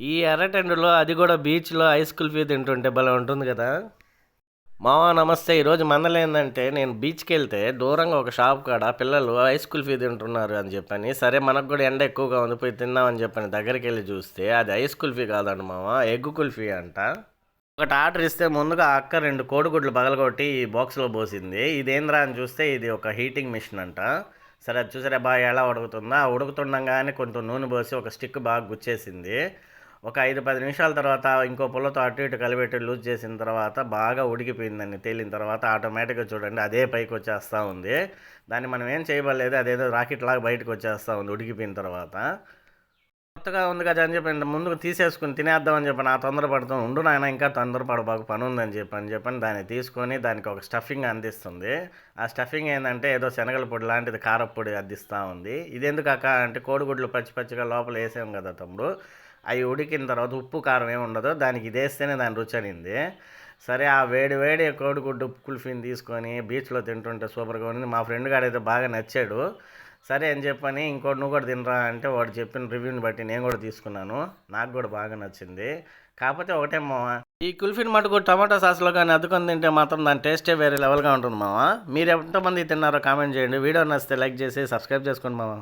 ఈ ఎర్రటెండలో అది కూడా బీచ్లో ఐస్ కుల్ఫీ తింటుంటే భలే ఉంటుంది కదా. మావా నమస్తే. ఈరోజు మందలేందంటే నేను బీచ్కి వెళ్తే దూరంగా ఒక షాప్ కాడ పిల్లలు ఐస్ కుల్ఫీ తింటున్నారు అని చెప్పని, సరే మనకు కూడా ఎండ ఎక్కువగా ఉంది పోయి తిందామని చెప్పని దగ్గరికి వెళ్ళి చూస్తే అది ఐస్ కుల్ఫీ కాదండి మావా, ఎగ్ కుల్ఫీ అంట. ఒకటి ఆర్డర్ ఇస్తే ముందుగా ఆ అక్క 2 కోడిగుడ్లు పగలగొట్టి ఈ బాక్స్లో పోసింది. ఇదేంద్రా అని చూస్తే ఇది ఒక హీటింగ్ మిషన్ అంట. సరే అది చూసారా బాగా ఎలా ఉడుకుతుందా, ఉడుకుతుండగానే కొంచెం నూనె పోసి ఒక స్టిక్ బాగా గుచ్చేసింది. ఒక 5-10 నిమిషాల తర్వాత ఇంకో పుల్లతో అటు ఇటు కలిపెట్టి లూజ్ చేసిన తర్వాత బాగా ఉడికిపోయిందండి. తేలిన తర్వాత ఆటోమేటిక్గా చూడండి అదే పైకి వచ్చేస్తూ ఉంది. దాన్ని మనం ఏం చేయబడలేదు, అదేదో రాకెట్ లాగా బయటకు వచ్చేస్తూ ఉంది ఉడికిపోయిన తర్వాత. కొత్తగా ఉంది కదా అని చెప్పి ముందుకు తీసేసుకుని తినేద్దామని చెప్పి నా తొందరపడుతూ ఉండు నాయన, ఇంకా తొందరపడబాకు పని ఉందని చెప్పని దాన్ని తీసుకొని దానికి ఒక స్టఫింగ్ అందిస్తుంది. ఆ స్టఫింగ్ ఏంటంటే ఏదో శనగల పొడి లాంటిది, కారపొడి అందిస్తూ ఉంది. ఇది ఎందుకు అక్క అంటే కోడిగుడ్లు పచ్చి పచ్చిగా లోపల వేసాం కదా తమ్ముడు, అవి ఉడికిన తర్వాత ఉప్పు కారం ఏమి ఉండదు, దానికి ఇది వేస్తేనే దాని రుచి అనింది. సరే ఆ వేడి వేడి కోడిగుడ్డు కుల్ఫీని తీసుకొని బీచ్లో తింటుంటే సూపర్గా ఉంది. మా ఫ్రెండ్ గాడైతే బాగా నచ్చాడు. సరే అని చెప్పని ఇంకోటి నువ్వు కూడా తినరా అంటే వాడు చెప్పిన రివ్యూని బట్టి నేను కూడా తీసుకున్నాను. నాకు కూడా బాగా నచ్చింది. కాకపోతే ఒకటే మామ, ఈ కుల్ఫీని మటుకు టమాటా సాస్లో కానీ అద్దుకొని తింటే మాత్రం దాని టేస్టే వేరే లెవెల్గా ఉంటుంది మామ. మీరు ఎంతమంది తిన్నారో కామెంట్ చేయండి. వీడియో నచ్చితే లైక్ చేసి సబ్స్క్రైబ్ చేసుకోండి మామ.